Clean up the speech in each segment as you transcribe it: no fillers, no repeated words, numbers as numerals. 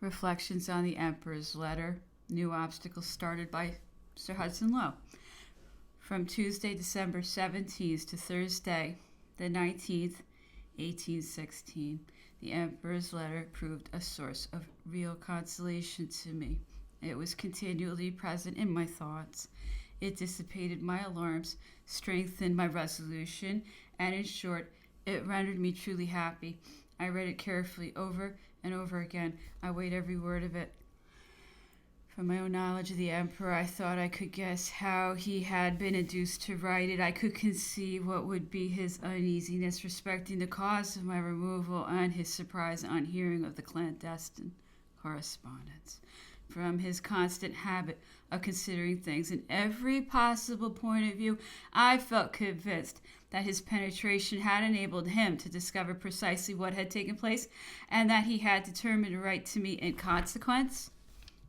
Reflections on the Emperor's Letter. New obstacles started by Sir Hudson Lowe. From Tuesday, December 17th to Thursday, the 19th, 1816, the Emperor's letter proved a source of real consolation to me. It was continually present in my thoughts. It dissipated my alarms, strengthened my resolution, and in short, it rendered me truly happy. I read it carefully over and over again. I weighed every word of it. From my own knowledge of the Emperor, I thought I could guess how he had been induced to write it. I could conceive what would be his uneasiness respecting the cause of my removal and his surprise on hearing of the clandestine correspondence. From his constant habit of considering things in every possible point of view, I felt convinced that his penetration had enabled him to discover precisely what had taken place, and that he had determined to write to me in consequence.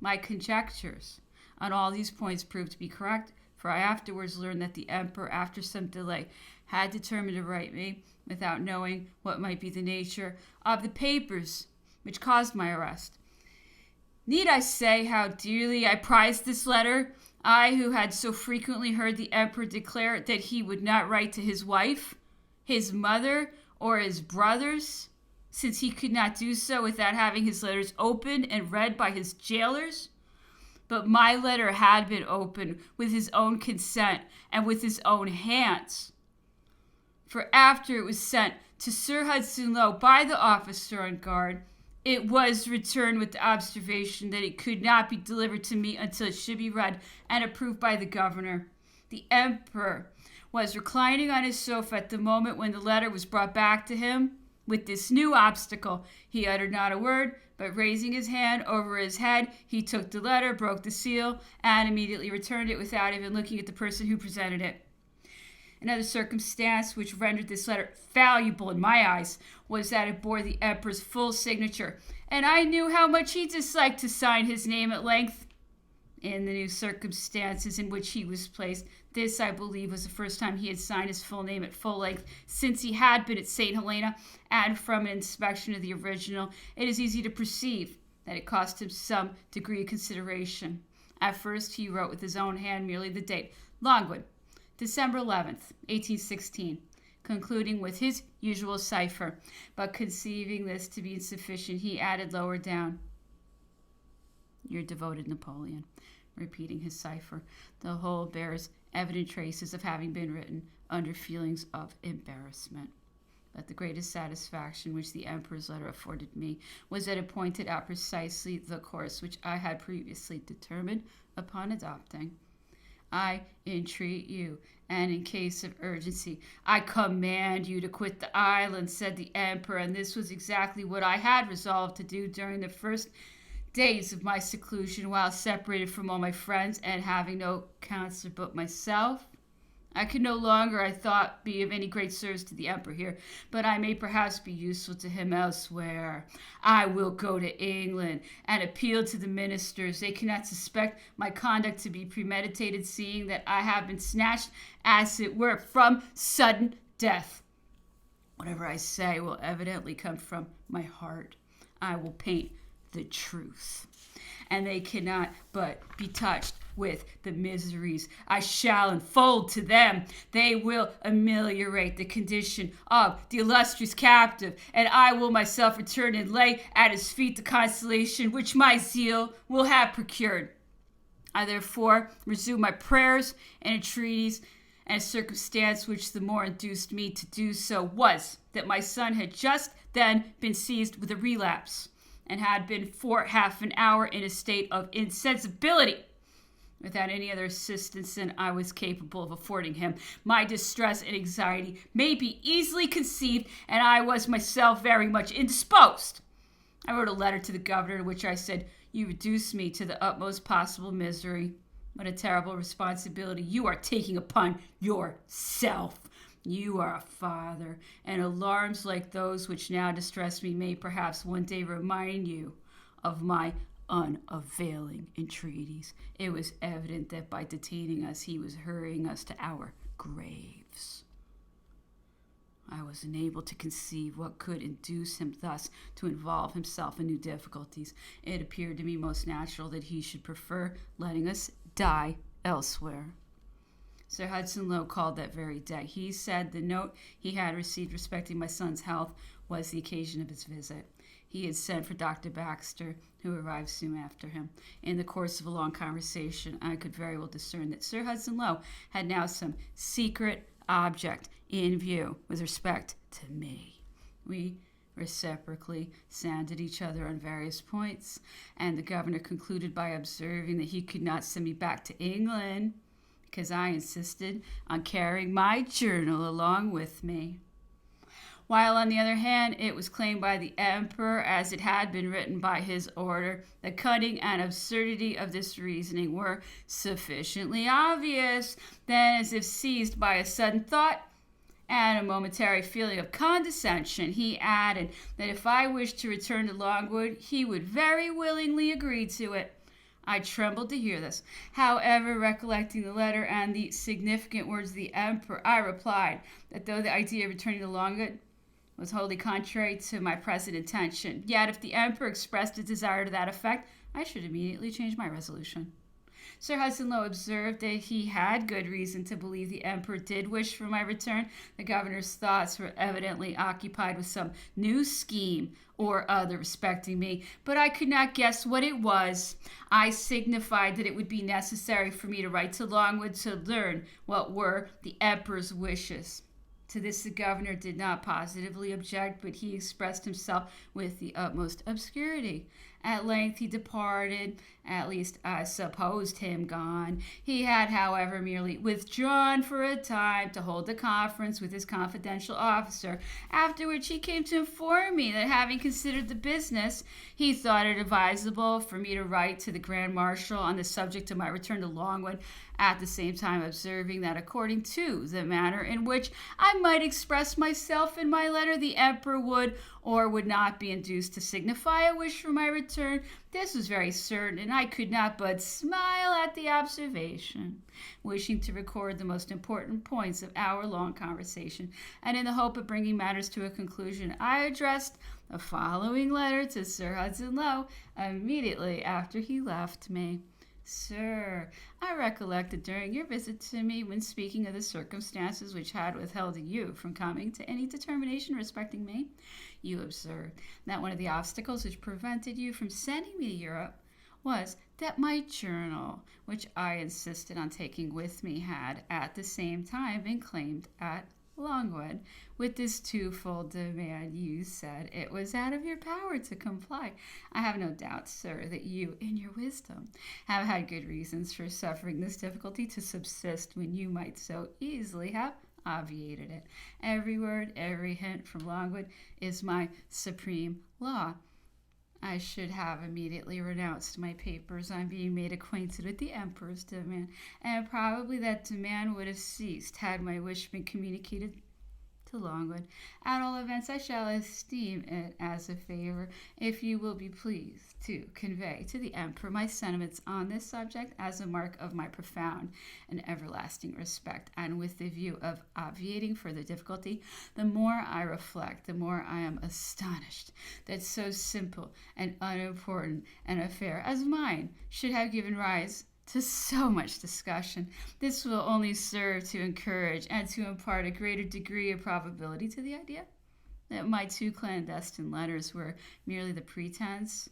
My conjectures on all these points proved to be correct, for I afterwards learned that the Emperor, after some delay, had determined to write me without knowing what might be the nature of the papers which caused my arrest. Need I say how dearly I prized this letter? I, who had so frequently heard the Emperor declare that he would not write to his wife, his mother, or his brothers, since he could not do so without having his letters opened and read by his jailers. But my letter had been opened with his own consent and with his own hands. For after it was sent to Sir Hudson Lowe by the officer on guard, it was returned with the observation that it could not be delivered to me until it should be read and approved by the governor. The Emperor was reclining on his sofa at the moment when the letter was brought back to him. With this new obstacle, he uttered not a word, but raising his hand over his head, he took the letter, broke the seal, and immediately returned it without even looking at the person who presented it. Another circumstance which rendered this letter valuable in my eyes was that it bore the Emperor's full signature, and I knew how much he disliked to sign his name at length. In the new circumstances in which he was placed, this, I believe, was the first time he had signed his full name at full length since he had been at St. Helena, and from an inspection of the original, it is easy to perceive that it cost him some degree of consideration. At first, he wrote with his own hand merely the date, Longwood, December 11th, 1816, concluding with his usual cipher, but conceiving this to be insufficient, he added lower down, Your devoted Napoleon, repeating his cipher. The whole bears evident traces of having been written under feelings of embarrassment. But the greatest satisfaction which the Emperor's letter afforded me was that it pointed out precisely the course which I had previously determined upon adopting. I entreat you, and in case of urgency, I command you to quit the island, said the Emperor, and this was exactly what I had resolved to do during the first days of my seclusion, while separated from all my friends and having no counselor but myself. I could no longer, I thought, be of any great service to the Emperor here, but I may perhaps be useful to him elsewhere. I will go to England and appeal to the ministers. They cannot suspect my conduct to be premeditated, seeing that I have been snatched, as it were, from sudden death. Whatever I say will evidently come from my heart. I will paint the truth, and they cannot but be touched with the miseries I shall unfold to them. They will ameliorate the condition of the illustrious captive, and I will myself return and lay at his feet the consolation which my zeal will have procured. I therefore resume my prayers and entreaties, and a circumstance which the more induced me to do so was that my son had just then been seized with a relapse, and had been for half an hour in a state of insensibility, without any other assistance than I was capable of affording him. My distress and anxiety may be easily conceived, and I was myself very much indisposed. I wrote a letter to the governor in which I said, You reduce me to the utmost possible misery. What a terrible responsibility you are taking upon yourself. You are a father, and alarms like those which now distress me may perhaps one day remind you of my unavailing entreaties. It was evident that by detaining us, he was hurrying us to our graves. I was unable to conceive what could induce him thus to involve himself in new difficulties. It appeared to me most natural that he should prefer letting us die elsewhere. Sir Hudson Lowe called that very day. He said the note he had received respecting my son's health was the occasion of his visit. He had sent for Dr. Baxter, who arrived soon after him. In the course of a long conversation, I could very well discern that Sir Hudson Lowe had now some secret object in view with respect to me. We reciprocally sounded each other on various points, and the governor concluded by observing that he could not send me back to England because I insisted on carrying my journal along with me. While, on the other hand, it was claimed by the emperor, as it had been written by his order, the cunning and absurdity of this reasoning were sufficiently obvious, then, as if seized by a sudden thought and a momentary feeling of condescension, he added that if I wished to return to Longwood, he would very willingly agree to it. I trembled to hear this. However, recollecting the letter and the significant words of the emperor, I replied that though the idea of returning to Longwood was wholly contrary to my present intention, yet if the emperor expressed a desire to that effect, I should immediately change my resolution. Sir Hudson Lowe observed that he had good reason to believe the emperor did wish for my return. The governor's thoughts were evidently occupied with some new scheme or other respecting me, but I could not guess what it was. I signified that it would be necessary for me to write to Longwood to learn what were the emperor's wishes. To this the governor did not positively object, but he expressed himself with the utmost obscurity. At length he departed, at least I supposed him gone. He had, however, merely withdrawn for a time to hold a conference with his confidential officer, after which he came to inform me that, having considered the business, he thought it advisable for me to write to the Grand Marshal on the subject of my return to Longwood, at the same time observing that according to the manner in which I might express myself in my letter, the emperor would or would not be induced to signify a wish for my return. This was very certain, and I could not but smile at the observation. Wishing to record the most important points of our long conversation, and in the hope of bringing matters to a conclusion, I addressed the following letter to Sir Hudson Lowe immediately after he left me. Sir, I recollect that during your visit to me, when speaking of the circumstances which had withheld you from coming to any determination respecting me, you observed that one of the obstacles which prevented you from sending me to Europe was that my journal, which I insisted on taking with me, had at the same time been claimed at Longwood. With this twofold demand, you said it was out of your power to comply. I have no doubt, sir, that you, in your wisdom, have had good reasons for suffering this difficulty to subsist when you might so easily have obviated it. Every word, every hint from Longwood is my supreme law. I should have immediately renounced my papers on being made acquainted with the emperor's demand, and probably that demand would have ceased had my wish been communicated to Longwood. At all events, I shall esteem it as a favor if you will be pleased to convey to the emperor my sentiments on this subject as a mark of my profound and everlasting respect, and with the view of obviating further difficulty. The more I reflect, the more I am astonished that so simple and unimportant an affair as mine should have given rise to so much discussion. This will only serve to encourage and to impart a greater degree of probability to the idea that my two clandestine letters were merely the pretense,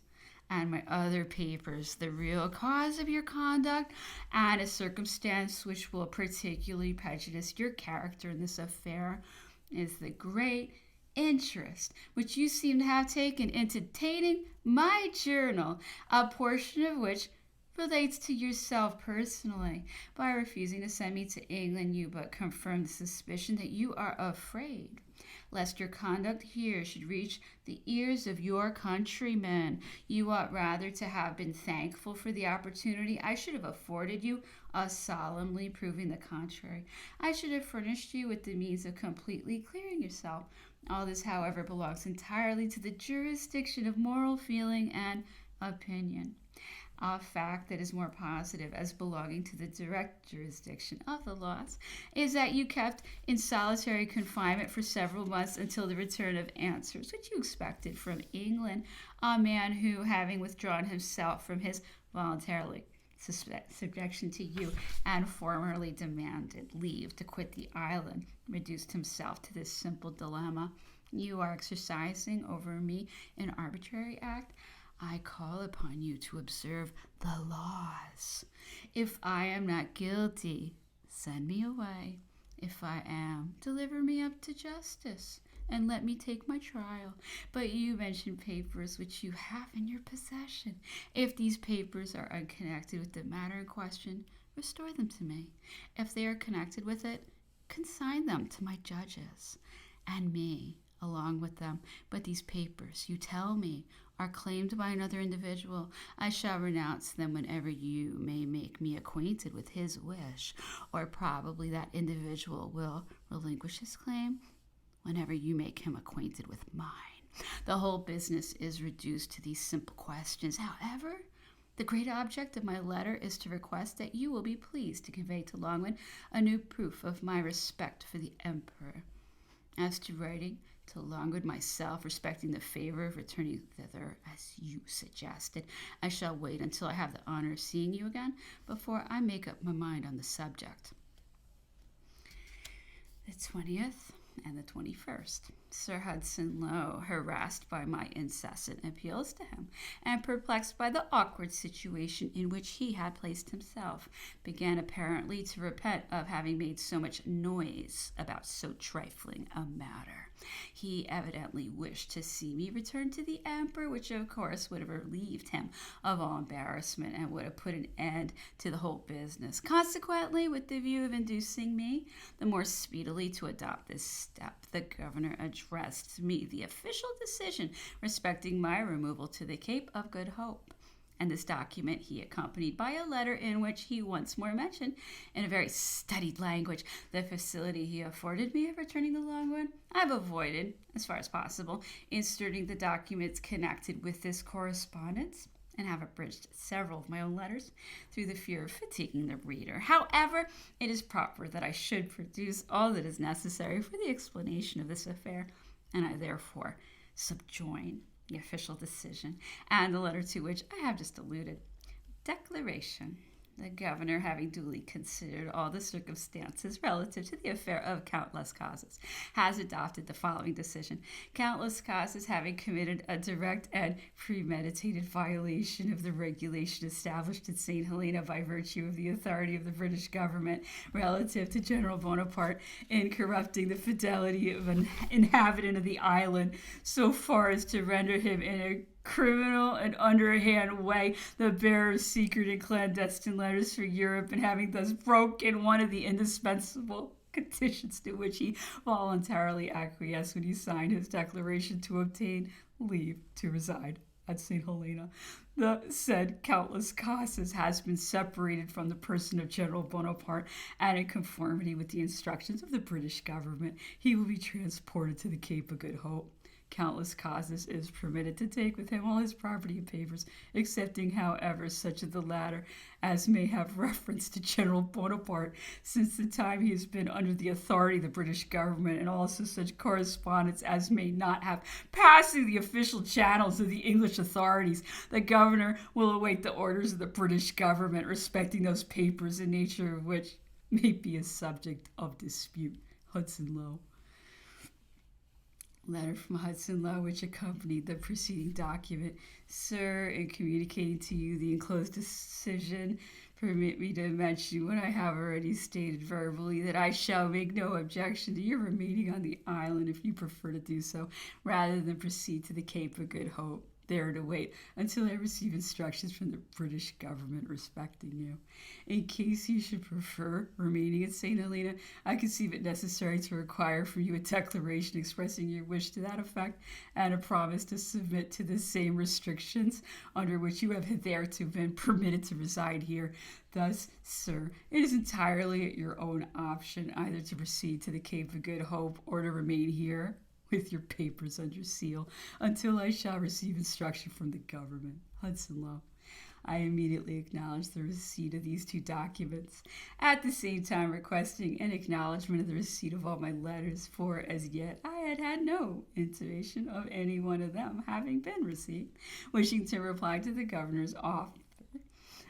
and my other papers the real cause of your conduct, and a circumstance which will particularly prejudice your character in this affair is the great interest which you seem to have taken in obtaining my journal, a portion of which relates to yourself personally. By refusing to send me to England, you but confirm the suspicion that you are afraid lest your conduct here should reach the ears of your countrymen. You ought rather to have been thankful for the opportunity I should have afforded you of solemnly proving the contrary. I should have furnished you with the means of completely clearing yourself. All this, however, belongs entirely to the jurisdiction of moral feeling and opinion. A fact that is more positive as belonging to the direct jurisdiction of the laws is that you kept in solitary confinement for several months until the return of answers, which you expected from England, a man who, having withdrawn himself from his voluntarily subjection to you and formerly demanded leave to quit the island, reduced himself to this simple dilemma. You are exercising over me an arbitrary act. I call upon you to observe the laws. If I am not guilty, send me away. If I am, deliver me up to justice and let me take my trial. But you mention papers which you have in your possession. If these papers are unconnected with the matter in question, restore them to me. If they are connected with it, consign them to my judges and me along with them. But these papers, you tell me, are claimed by another individual. I shall renounce them whenever you may make me acquainted with his wish, or probably that individual will relinquish his claim whenever you make him acquainted with mine. The whole business is reduced to these simple questions. However, the great object of my letter is to request that you will be pleased to convey to Longwood a new proof of my respect for the Emperor. As to writing to Longwood myself respecting the favor of returning thither, as you suggested, I shall wait until I have the honor of seeing you again before I make up my mind on the subject. The 20th and the 21st. Sir Hudson Lowe, harassed by my incessant appeals to him, and perplexed by the awkward situation in which he had placed himself, began apparently to repent of having made so much noise about so trifling a matter. He evidently wished to see me return to the Emperor, which of course would have relieved him of all embarrassment and would have put an end to the whole business. Consequently, with the view of inducing me the more speedily to adopt this step, the governor addressed me the official decision respecting my removal to the Cape of Good Hope. And this document he accompanied by a letter in which he once more mentioned, in a very studied language, the facility he afforded me of returning to Longwood. I've avoided, as far as possible, inserting the documents connected with this correspondence, and have abridged several of my own letters through the fear of fatiguing the reader. However, it is proper that I should produce all that is necessary for the explanation of this affair, and I therefore subjoin the official decision and the letter to which I have just alluded. Declaration. The governor, having duly considered all the circumstances relative to the affair of Count Las Casas, has adopted the following decision. Count Las Casas, having committed a direct and premeditated violation of the regulation established in St. Helena by virtue of the authority of the British government relative to General Bonaparte in corrupting the fidelity of an inhabitant of the island so far as to render him in a criminal and underhand way the bearer of secret and clandestine letters for Europe, and having thus broken one of the indispensable conditions to which he voluntarily acquiesced when he signed his declaration to obtain leave to reside at St. Helena. The said Count Las Casas has been separated from the person of General Bonaparte, and in conformity with the instructions of the British government, he will be transported to the Cape of Good Hope. Count Las Casas is permitted to take with him all his property and papers, excepting, however, such of the latter as may have reference to General Bonaparte since the time he has been under the authority of the British government, and also such correspondence as may not have passed through the official channels of the English authorities. The governor will await the orders of the British government respecting those papers, the nature of which may be a subject of dispute. Hudson Lowe. Letter from Hudson Lowe, which accompanied the preceding document. Sir, in communicating to you the enclosed decision, permit me to mention what I have already stated verbally, that I shall make no objection to your remaining on the island if you prefer to do so, rather than proceed to the Cape of Good Hope, there to wait until I receive instructions from the British government respecting you. In case you should prefer remaining at St. Helena, I conceive it necessary to require from you a declaration expressing your wish to that effect, and a promise to submit to the same restrictions under which you have hitherto been permitted to reside here. Thus, sir, it is entirely at your own option either to proceed to the Cape of Good Hope or to remain here with your papers under seal until I shall receive instruction from the government. Hudson Lowe. I immediately acknowledged the receipt of these two documents, at the same time requesting an acknowledgement of the receipt of all my letters, for as yet I had had no intimation of any one of them having been received. Wishing to reply to the governor's offer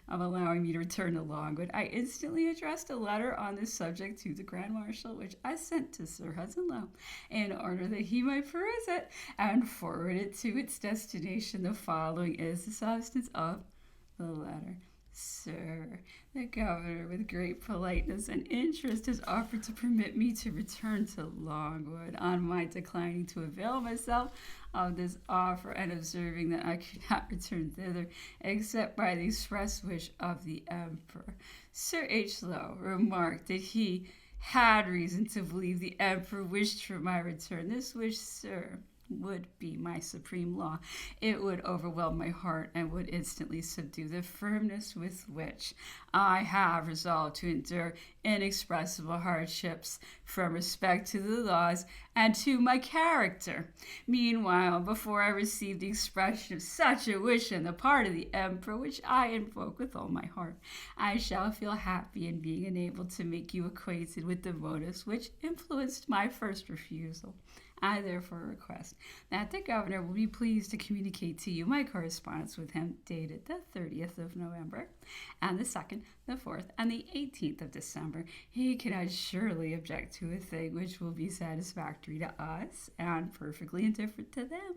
of allowing me to return to Longwood, I instantly addressed a letter on this subject to the Grand Marshal, which I sent to Sir Hudson Lowe in order that he might peruse it and forward it to its destination. The following is the substance of the letter. Sir, the governor, with great politeness and interest, has offered to permit me to return to Longwood. On my declining to avail myself of this offer and observing that I could not return thither except by the express wish of the Emperor, Sir H. Lowe remarked that he had reason to believe the Emperor wished for my return. This wish, sir, would be my supreme law. It would overwhelm my heart and would instantly subdue the firmness with which I have resolved to endure inexpressible hardships from respect to the laws and to my character. Meanwhile, before I receive the expression of such a wish on the part of the Emperor, which I invoke with all my heart, I shall feel happy in being enabled to make you acquainted with the motives which influenced my first refusal. I therefore request that the governor will be pleased to communicate to you my correspondence with him dated the 30th of November and the 2nd, the 4th, and the 18th of December. He cannot surely object to a thing which will be satisfactory to us and perfectly indifferent to them.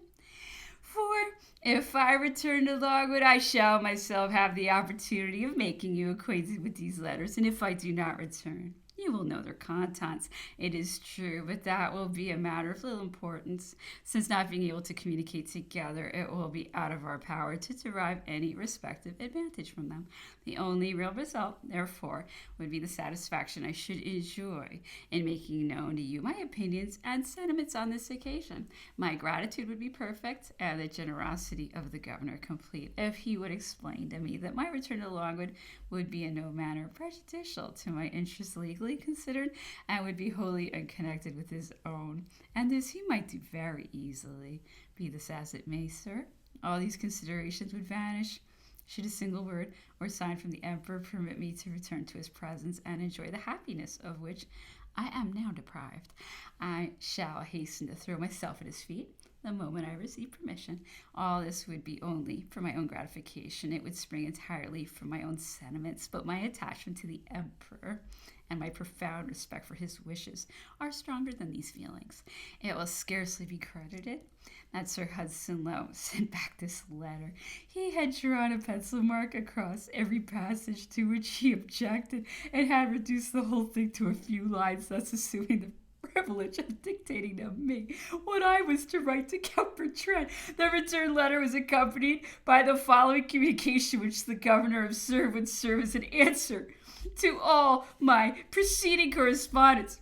For if I return to Longwood, I shall myself have the opportunity of making you acquainted with these letters, and if I do not return, you will know their contents. It is true, but that will be a matter of little importance, since not being able to communicate together, it will be out of our power to derive any respective advantage from them. The only real result, therefore, would be the satisfaction I should enjoy in making known to you my opinions and sentiments on this occasion. My gratitude would be perfect, and the generosity of the governor complete, if he would explain to me that my return to Longwood would be in no manner prejudicial to my interests legally considered, and would be wholly unconnected with his own. And this he might do very easily. Be this as it may, sir, all these considerations would vanish should a single word or sign from the Emperor permit me to return to his presence and enjoy the happiness of which I am now deprived. I shall hasten to throw myself at his feet the moment I receive permission. All this would be only for my own gratification. It would spring entirely from my own sentiments, but my attachment to the Emperor and my profound respect for his wishes are stronger than these feelings. It will scarcely be credited that Sir Hudson Lowe sent back this letter. He had drawn a pencil mark across every passage to which he objected, and had reduced the whole thing to a few lines, thus assuming the privilege of dictating to me what I was to write to Count Bertrand. The return letter was accompanied by the following communication, which the governor observed would serve as an answer to all my preceding correspondence.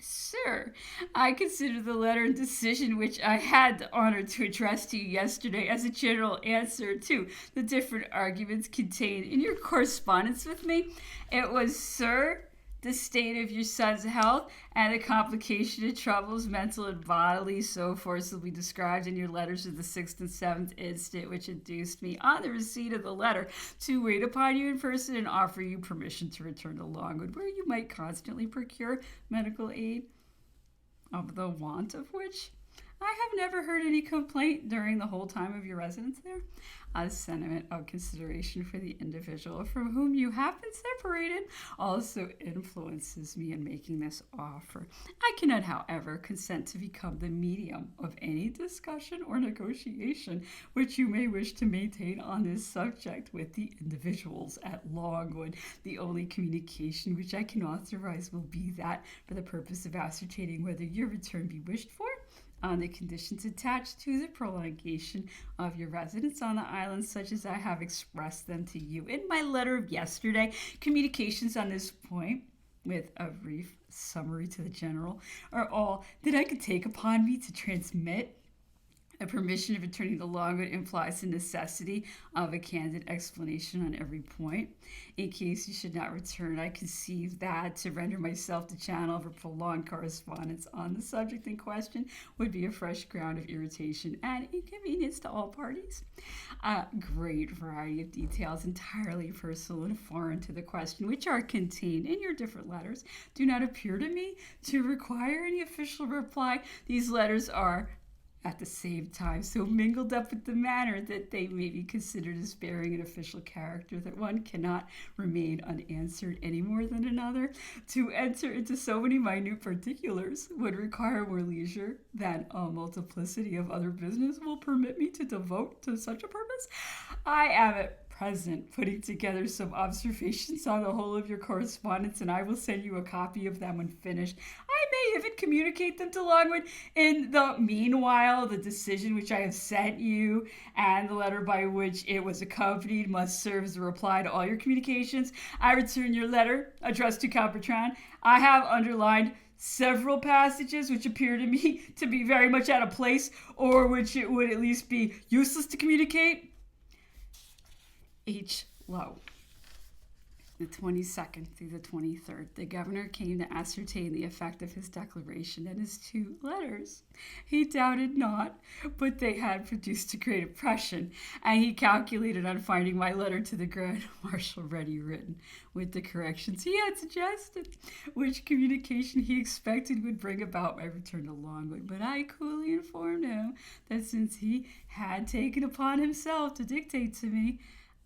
Sir, I consider the letter and decision which I had the honor to address to you yesterday as a general answer to the different arguments contained in your correspondence with me. It was, sir, the state of your son's health and the complication of troubles, mental and bodily, so forcibly described in your letters of the 6th and 7th instant, which induced me, on the receipt of the letter, to wait upon you in person and offer you permission to return to Longwood, where you might constantly procure medical aid, of the want of which I have never heard any complaint during the whole time of your residence there. A sentiment of consideration for the individual from whom you have been separated also influences me in making this offer. I cannot, however, consent to become the medium of any discussion or negotiation which you may wish to maintain on this subject with the individuals at Longwood. The only communication which I can authorize will be that for the purpose of ascertaining whether your return be wished for, on the conditions attached to the prolongation of your residence on the island, such as I have expressed them to you in my letter of yesterday. Communications on this point, with a brief summary to the general, are all that I could take upon me to transmit. A permission of returning to Longwood implies the necessity of a candid explanation on every point. In case you should not return, I conceive that to render myself the channel for prolonged correspondence on the subject in question would be a fresh ground of irritation and inconvenience to all parties. A great variety of details entirely personal and foreign to the question, which are contained in your different letters, do not appear to me to require any official reply. These letters are at the same time so mingled up with the manner that they may be considered as bearing an official character that one cannot remain unanswered any more than another. To enter into so many minute particulars would require more leisure than a multiplicity of other business will permit me to devote to such a purpose. I am at present putting together some observations on the whole of your correspondence, and I will send you a copy of them when finished. I may even communicate them to Longwood. In the meanwhile, the decision which I have sent you and the letter by which it was accompanied must serve as a reply to all your communications. I return your letter addressed to Count Bertrand. I have underlined several passages which appear to me to be very much out of place, or which it would at least be useless to communicate. H. Lowe. The 22nd through the 23rd, the governor came to ascertain the effect of his declaration and his 2 letters. He doubted not, but they had produced a great impression, and he calculated on finding my letter to the Grand Marshal ready written, with the corrections he had suggested, which communication he expected would bring about my return to Longwood. But I coolly informed him that since he had taken upon himself to dictate to me,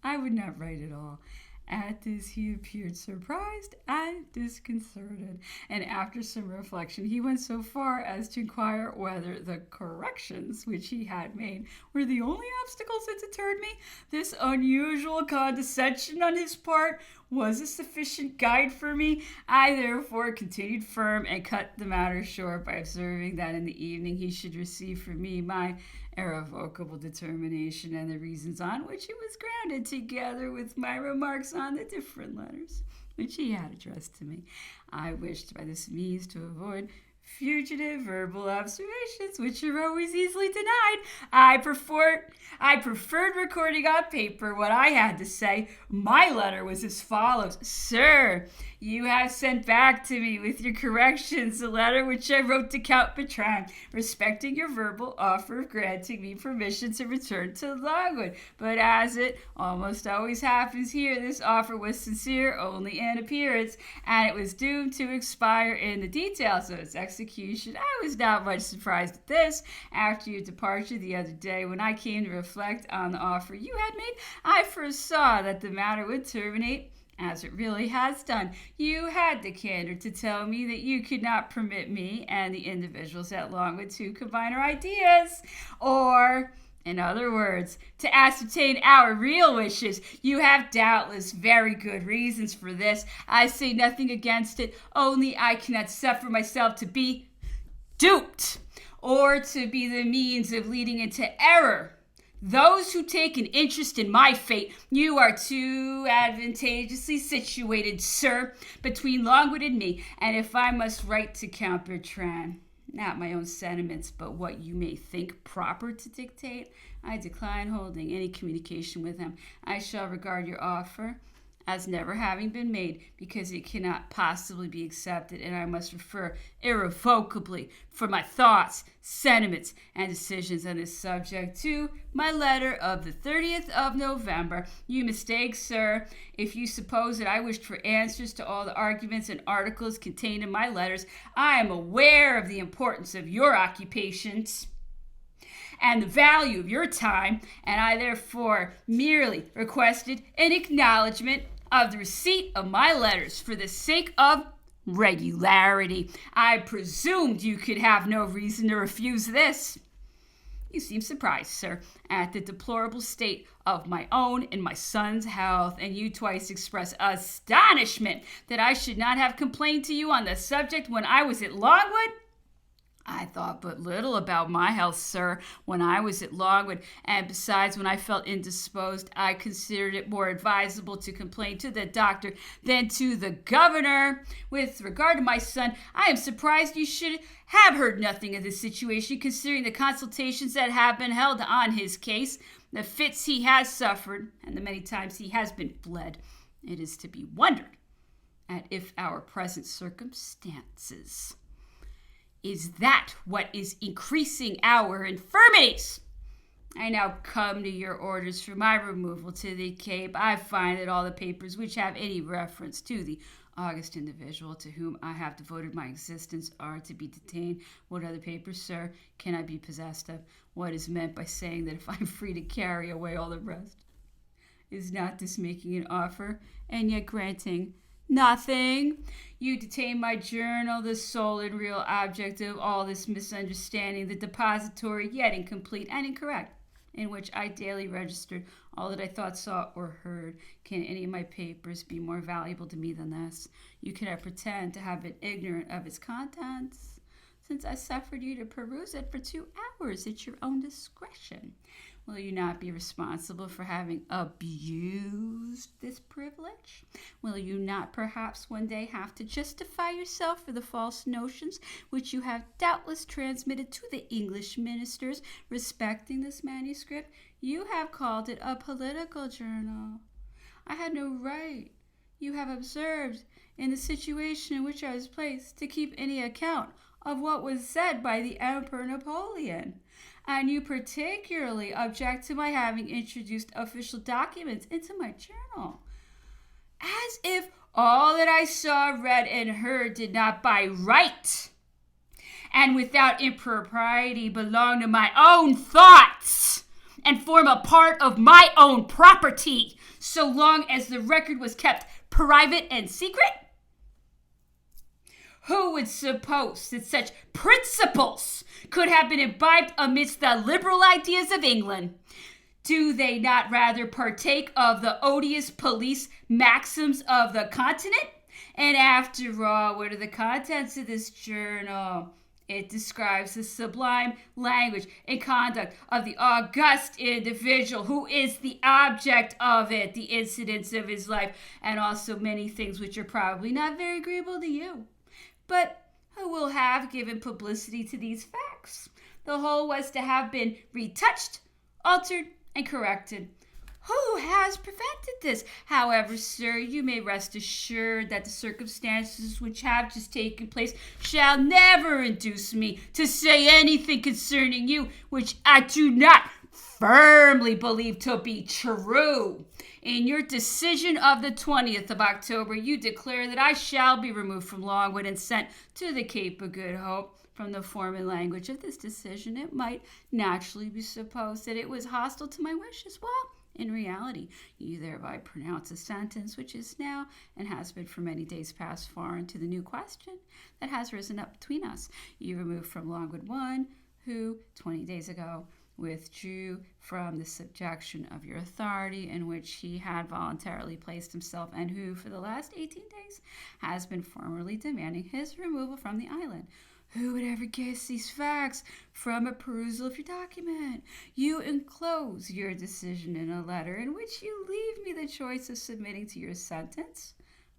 I would not write at all. At this he appeared surprised and disconcerted, and after some reflection he went so far as to inquire whether the corrections which he had made were the only obstacles that deterred me. This unusual condescension on his part was a sufficient guide for me. I therefore continued firm and cut the matter short by observing that in the evening he should receive from me my irrevocable determination and the reasons on which it was grounded, together with my remarks on the different letters which he had addressed to me. I wished by this means to avoid fugitive verbal observations, which are always easily denied. I preferred recording on paper what I had to say. My letter was as follows. Sir, you have sent back to me with your corrections a letter which I wrote to Count Bertrand, respecting your verbal offer of granting me permission to return to Longwood. But as it almost always happens here, this offer was sincere only in appearance, and it was doomed to expire in the details of its execution. I was not much surprised at this. After your departure the other day, when I came to reflect on the offer you had made, I foresaw that the matter would terminate as it really has done. You had the candor to tell me that you could not permit me and the individuals at Longwood to combine our ideas, or, in other words, to ascertain our real wishes. You have doubtless very good reasons for this. I say nothing against it, only I cannot suffer myself to be duped, or to be the means of leading into error those who take an interest in my fate. You are too advantageously situated, sir, between Longwood and me, and if I must write to Count Bertrand, not my own sentiments, but what you may think proper to dictate, I decline holding any communication with him. I shall regard your offer as never having been made, because it cannot possibly be accepted, and I must refer irrevocably for my thoughts, sentiments, and decisions on this subject to my letter of the 30th of November. You mistake, sir, if you suppose that I wished for answers to all the arguments and articles contained in my letters. I am aware of the importance of your occupations and the value of your time, and I therefore merely requested an acknowledgement of the receipt of my letters for the sake of regularity. I presumed you could have no reason to refuse this. You seem surprised, sir, at the deplorable state of my own and my son's health, and you twice express astonishment that I should not have complained to you on the subject when I was at Longwood. I thought but little about my health, sir, when I was at Longwood, and besides, when I felt indisposed, I considered it more advisable to complain to the doctor than to the governor. With regard to my son, I am surprised you should have heard nothing of this situation, considering the consultations that have been held on his case, the fits he has suffered, and the many times he has been bled. It is to be wondered at if our present circumstances is that what is increasing our infirmities. I now come to your orders for my removal to the Cape. I find that all the papers which have any reference to the august individual to whom I have devoted my existence are to be detained. What other papers, sir, can I be possessed of? What is meant by saying that if I'm free to carry away all the rest? Is not this making an offer, and yet granting nothing? You detain my journal, the sole and real object of all this misunderstanding, the depository, yet incomplete and incorrect, in which I daily registered all that I thought, saw, or heard. Can any of my papers be more valuable to me than this? You cannot pretend to have been ignorant of its contents, since I suffered you to peruse it for 2 hours at your own discretion. Will you not be responsible for having abused this privilege? Will you not perhaps one day have to justify yourself for the false notions which you have doubtless transmitted to the English ministers respecting this manuscript? You have called it a political journal. I had no right, you have observed, in the situation in which I was placed, to keep any account of what was said by the Emperor Napoleon. And you particularly object to my having introduced official documents into my journal, as if all that I saw, read, and heard did not by right and without impropriety belong to my own thoughts and form a part of my own property, so long as the record was kept private and secret. Who would suppose that such principles could have been imbibed amidst the liberal ideas of England? Do they not rather partake of the odious police maxims of the continent? And after all, what are the contents of this journal? It describes the sublime language and conduct of the august individual who is the object of it, the incidents of his life, and also many things which are probably not very agreeable to you, but who will have given publicity to these facts. The whole was to have been retouched, altered, and corrected. Who has prevented this? However, sir, you may rest assured that the circumstances which have just taken place shall never induce me to say anything concerning you which I do not firmly believe to be true. In your decision of the 20th of October, you declare that I shall be removed from Longwood and sent to the Cape of Good Hope. From the form and language of this decision, it might naturally be supposed that it was hostile to my wishes. Well, in reality, you thereby pronounce a sentence which is now and has been for many days past foreign to the new question that has risen up between us. You remove from Longwood one who 20 days ago withdrew from the subjection of your authority in which he had voluntarily placed himself, and who for the last 18 days has been formally demanding his removal from the island. Who would ever guess these facts from a perusal of your document? You enclose your decision in a letter in which you leave me the choice of submitting to your sentence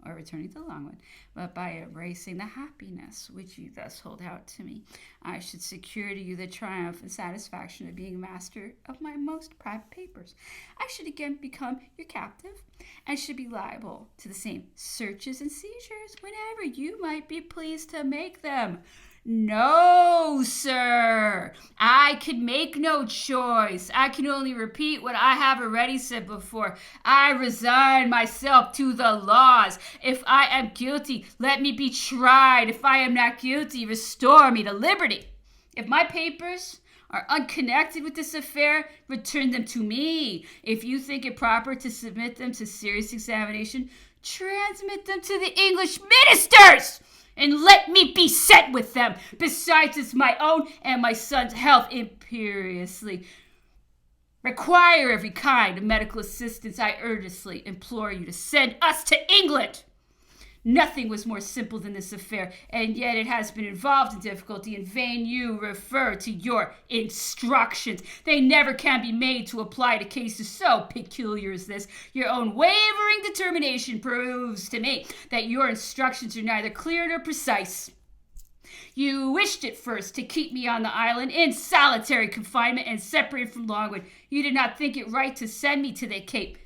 or returning to Longwood, but by embracing the happiness which you thus hold out to me, I should secure to you the triumph and satisfaction of being master of my most private papers. I should again become your captive, and should be liable to the same searches and seizures whenever you might be pleased to make them. No, sir, I can make no choice. I can only repeat what I have already said before. I resign myself to the laws. If I am guilty, let me be tried. If I am not guilty, restore me to liberty. If my papers are unconnected with this affair, return them to me. If you think it proper to submit them to serious examination, transmit them to the English ministers, and let me be set with them. Besides, it's my own and my son's health imperiously require every kind of medical assistance. I earnestly implore you to send us to England. Nothing was more simple than this affair, and yet it has been involved in difficulty. In vain you refer to your instructions. They never can be made to apply to cases so peculiar as this. Your own wavering determination proves to me that your instructions are neither clear nor precise. You wished at first to keep me on the island in solitary confinement and separated from Longwood. You did not think it right to send me to the Cape.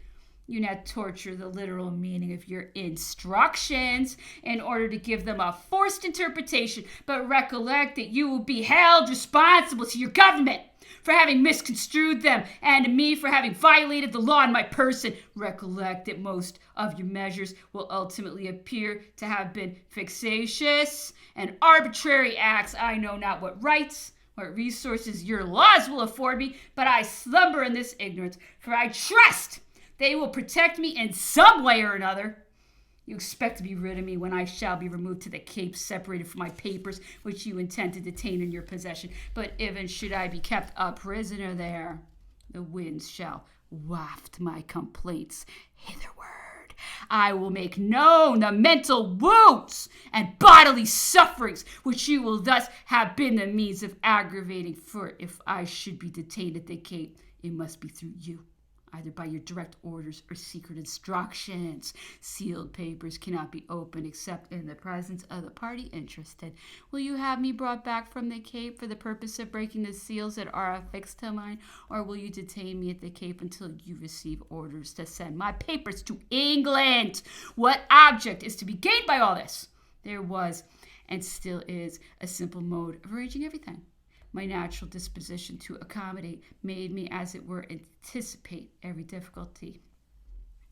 You now torture the literal meaning of your instructions in order to give them a forced interpretation, but recollect that you will be held responsible to your government for having misconstrued them, and to me for having violated the law in my person. Recollect that most of your measures will ultimately appear to have been vexatious and arbitrary acts. I know not what rights, what resources your laws will afford me, but I slumber in this ignorance, for I trust they will protect me in some way or another. You expect to be rid of me when I shall be removed to the Cape, separated from my papers, which you intend to detain in your possession. But even should I be kept a prisoner there, the winds shall waft my complaints hitherward. I will make known the mental wounds and bodily sufferings which you will thus have been the means of aggravating. For if I should be detained at the Cape, it must be through you, either by your direct orders or secret instructions. Sealed papers cannot be opened except in the presence of the party interested. Will you have me brought back from the Cape for the purpose of breaking the seals that are affixed to mine, or will you detain me at the Cape until you receive orders to send my papers to England? What object is to be gained by all this? There was, and still is, a simple mode of arranging everything. My natural disposition to accommodate made me, as it were, anticipate every difficulty.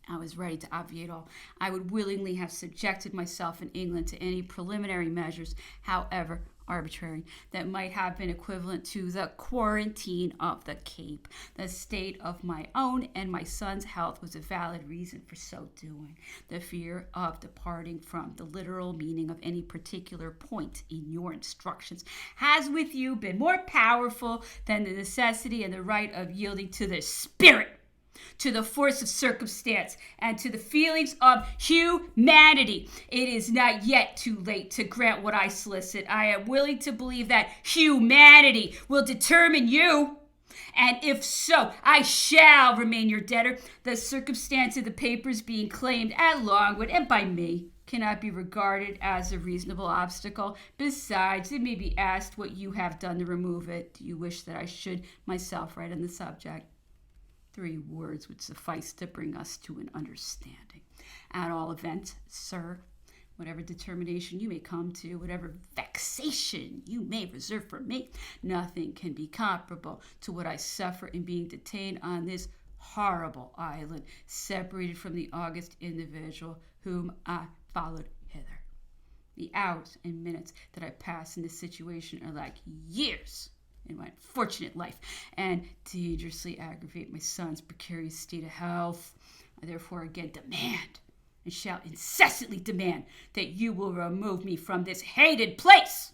I was ready to obviate all. I would willingly have subjected myself in England to any preliminary measures, however arbitrary, that might have been equivalent to the quarantine of the Cape. The state of my own and my son's health was a valid reason for so doing. The fear of departing from the literal meaning of any particular point in your instructions has with you been more powerful than the necessity and the right of yielding to the spirit, to the force of circumstance, and to the feelings of humanity. It is not yet too late to grant what I solicit. I am willing to believe that humanity will determine you, and if so, I shall remain your debtor. The circumstance of the papers being claimed at Longwood and by me cannot be regarded as a reasonable obstacle. Besides, it may be asked what you have done to remove it. Do you wish that I should myself write on the subject? 3 words would suffice to bring us to an understanding. At all events, sir, whatever determination you may come to, whatever vexation you may reserve for me, nothing can be comparable to what I suffer in being detained on this horrible island, separated from the august individual whom I followed hither. The hours and minutes that I pass in this situation are like years in my unfortunate life, and dangerously aggravate my son's precarious state of health. I therefore again demand, and shall incessantly demand, that you will remove me from this hated place.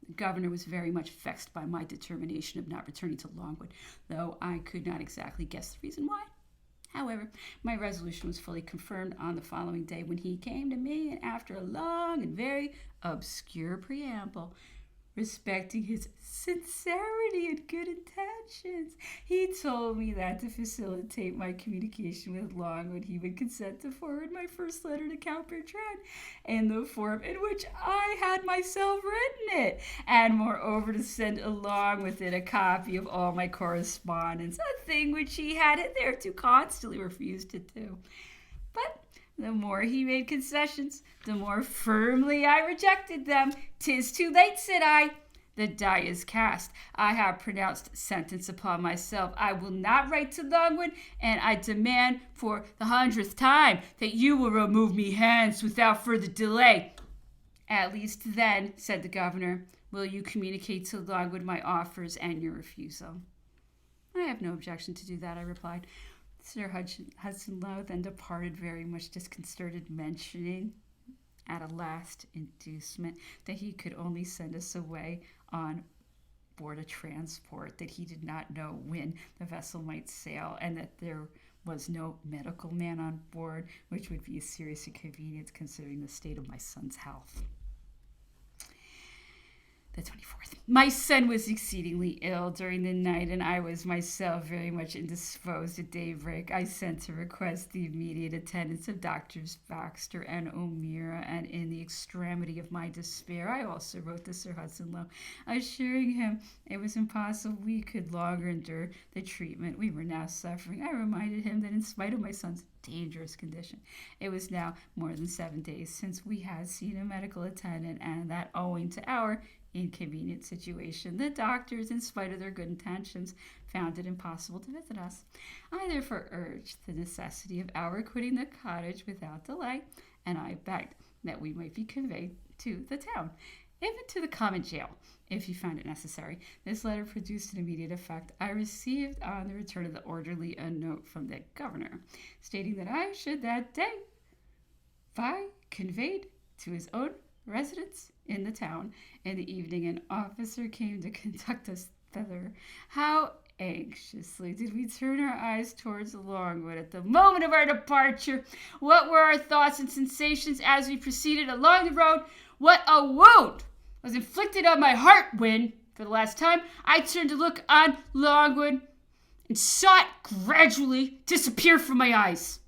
The governor was very much vexed by my determination of not returning to Longwood, though I could not exactly guess the reason why. However, my resolution was fully confirmed on the following day, when he came to me, and after a long and very obscure preamble respecting his sincerity and good intentions, he told me that to facilitate my communication with Longwood, he would consent to forward my first letter to Count Bertrand in the form in which I had myself written it, and moreover to send along with it a copy of all my correspondence, a thing which he had hitherto constantly refused to do. But the more he made concessions, the more firmly I rejected them. 'Tis too late, said I. The die is cast. I have pronounced sentence upon myself. I will not write to Longwood, and I demand for the 100th time that you will remove me hence without further delay. At least then, said the governor, will you communicate to Longwood my offers and your refusal. I have no objection to do that, I replied. Sir Hudson Lowe then departed very much disconcerted, mentioning at a last inducement that he could only send us away on board a transport, that he did not know when the vessel might sail, and that there was no medical man on board, which would be a serious inconvenience considering the state of my son's health. The 24th. My son was exceedingly ill during the night, and I was myself very much indisposed at daybreak. I sent to request the immediate attendance of Doctors Baxter and O'Meara, and in the extremity of my despair, I also wrote to Sir Hudson Lowe, assuring him it was impossible we could longer endure the treatment we were now suffering. I reminded him that in spite of my son's dangerous condition, it was now more than 7 days since we had seen a medical attendant, and that owing to our inconvenient situation, the doctors, in spite of their good intentions, found it impossible to visit us. I therefore urged the necessity of our quitting the cottage without delay, and I begged that we might be conveyed to the town, even to the common jail, if you found it necessary. This letter produced an immediate effect. I received on the return of the orderly a note from the governor, stating that I should that day be conveyed to his own residence in the town. In the evening, an officer came to conduct us thither. How anxiously did we turn our eyes towards Longwood at the moment of our departure! What were our thoughts and sensations as we proceeded along the road! What a wound was inflicted on my heart when, for the last time, I turned to look on Longwood and saw it gradually disappear from my eyes.